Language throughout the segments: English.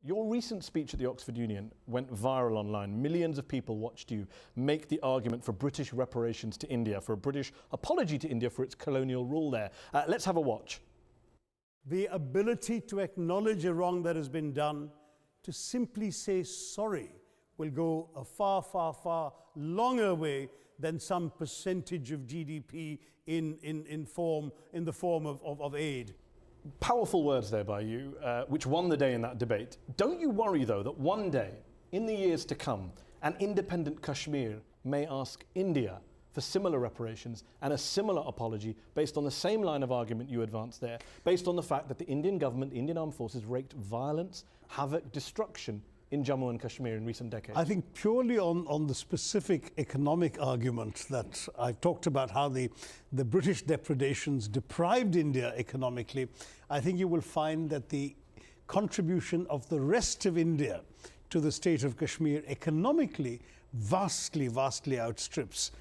Your recent speech at the Oxford Union went viral online. Millions of people watched you make the argument for British reparations to India, for a British apology to India for its colonial rule there. Let's have a watch. The ability to acknowledge a wrong that has been done, to simply say sorry, will go a far, far, far longer way than some percentage of GDP in the form of aid. Powerful words there by you, which won the day in that debate. Don't you worry, though, that one day, in the years to come, an independent Kashmir may ask India for similar reparations and a similar apology based on the same line of argument you advanced there, based on the fact that the Indian government, the Indian armed forces, wreaked violence, havoc, destruction in Jammu and Kashmir in recent decades? I think purely on the specific economic argument that I've talked about, how the British depredations deprived India economically, I think you will find that the contribution of the rest of India to the state of Kashmir economically vastly, vastly outstrips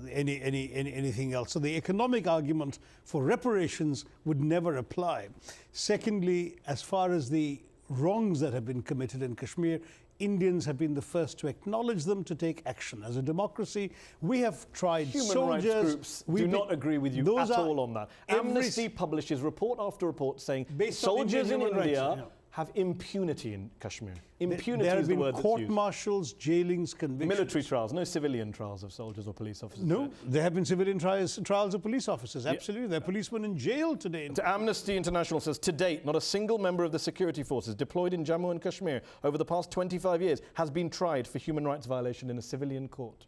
anything else. So the economic argument for reparations would never apply. Secondly, as far as the wrongs that have been committed in Kashmir, Indians have been the first to acknowledge them, to take action. As a democracy, we have tried. Human rights groups do not agree with you at all on that. Amnesty publishes report after report saying soldiers in India have impunity in Kashmir. Impunity is the word that's used. There have been court-martials, jailings, convictions. Military trials, no civilian trials of soldiers or police officers. No, there have been civilian trials of police officers, absolutely. There are policemen in jail today. Amnesty International says, to date, not a single member of the security forces deployed in Jammu and Kashmir over the past 25 years has been tried for human rights violation in a civilian court.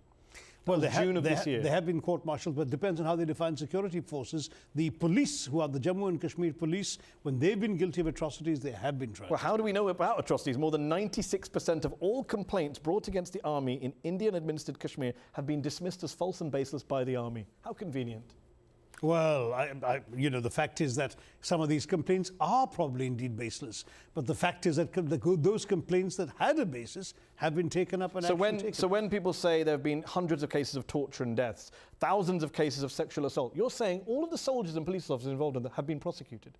Well, there have been court-martials, but it depends on how they define security forces. The police, who are the Jammu and Kashmir police, when they've been guilty of atrocities, they have been tried. Well, how do we know about atrocities? More than 96% of all complaints brought against the army in Indian-administered Kashmir have been dismissed as false and baseless by the army. How convenient. Well, you know, the fact is that some of these complaints are probably indeed baseless. But the fact is that those complaints that had a basis have been taken up and taken. So when people say there have been hundreds of cases of torture and deaths, thousands of cases of sexual assault, you're saying all of the soldiers and police officers involved in that have been prosecuted?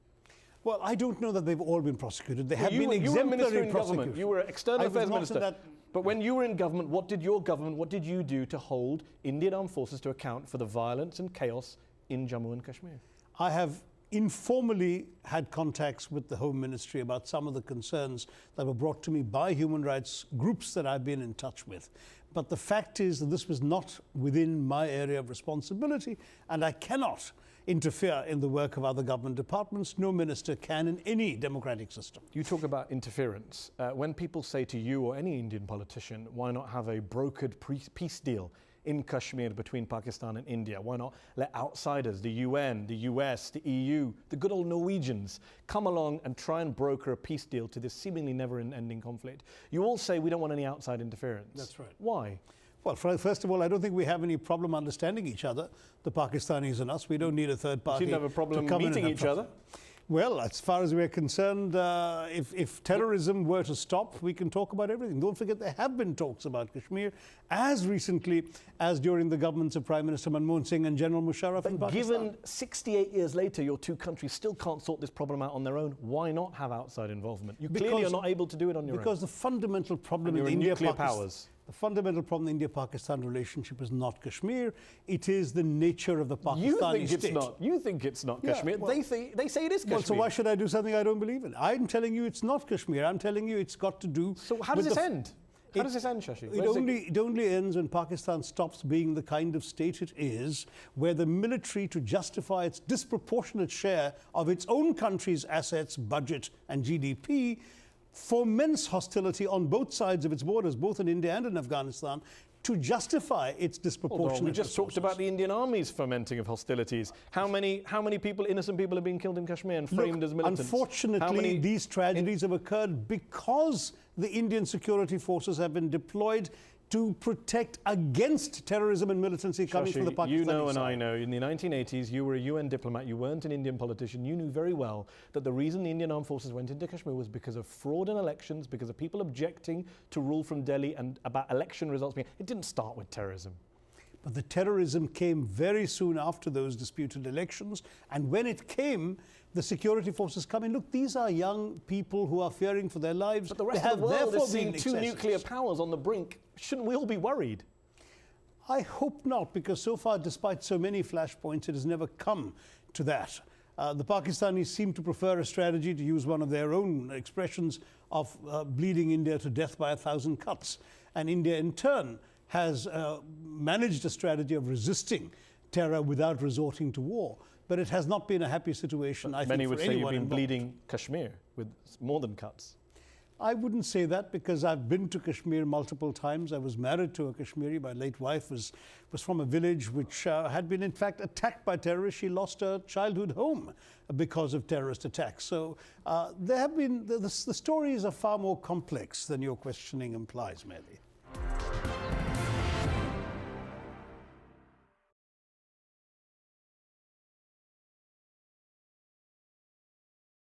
Well, I don't know that they've all been prosecuted. They have been exemplary prosecuted. You were external affairs minister. But when you were in government, what did you do to hold Indian armed forces to account for the violence and chaos in Jammu and Kashmir? I have informally had contacts with the Home Ministry about some of the concerns that were brought to me by human rights groups that I've been in touch with. But the fact is that this was not within my area of responsibility, and I cannot interfere in the work of other government departments. No minister can in any democratic system. You talk about interference. When people say to you or any Indian politician, why not have a brokered peace deal in Kashmir between Pakistan and India? Why not let outsiders, the UN, the US, the EU, the good old Norwegians, come along and try and broker a peace deal to this seemingly never-ending conflict? You all say we don't want any outside interference. That's right. Why? Well, first of all, I don't think we have any problem understanding each other, the Pakistanis and us. We don't need a third party. You seem to have a problem meeting each other. Well, as far as we're concerned, if terrorism were to stop, we can talk about everything. Don't forget there have been talks about Kashmir as recently as during the governments of Prime Minister Manmohan Singh and General Musharraf in Pakistan. Given 68 years later, your two countries still can't sort this problem out on their own, why not have outside involvement? You clearly are not able to do it on your own. Because the fundamental problem in the fundamental problem in the India-Pakistan relationship is not Kashmir. It is the nature of the Pakistani state. You think it's not Kashmir. Well, they say it is Kashmir. Well, so why should I do something I don't believe in? I'm telling you it's not Kashmir. I'm telling you it's got to do. So how does this end? How does this end, Shashi? It only ends when Pakistan stops being the kind of state it is, where the military, to justify its disproportionate share of its own country's assets, budget and GDP, foments hostility on both sides of its borders, both in India and in Afghanistan, to justify its disproportionate We just talked about the Indian Army's fomenting of hostilities. How many people, innocent people, have been killed in Kashmir and framed as militants? Unfortunately, these tragedies have occurred because the Indian security forces have been deployed to protect against terrorism and militancy coming from the Pakistani side. You know and I know, in the 1980s, you were a UN diplomat, you weren't an Indian politician, you knew very well that the reason the Indian armed forces went into Kashmir was because of fraud in elections, because of people objecting to rule from Delhi and about election results. It didn't start with terrorism. But the terrorism came very soon after those disputed elections. And when it came, the security forces come in. Look, these are young people who are fearing for their lives. But the rest of the world is seeing two nuclear powers on the brink. Shouldn't we all be worried? I hope not, because so far, despite so many flashpoints, it has never come to that. The Pakistanis seem to prefer a strategy, to use one of their own expressions, of bleeding India to death by 1,000 cuts. And India, in turn, has managed a strategy of resisting terror without resorting to war. But it has not been a happy situation, I think, for anyone involved. Many would say you've been bleeding Kashmir with more than cuts. I wouldn't say that, because I've been to Kashmir multiple times. I was married to a Kashmiri. My late wife was from a village which had been, in fact, attacked by terrorists. She lost her childhood home because of terrorist attacks. So there have been, the stories are far more complex than your questioning implies, Mehdi.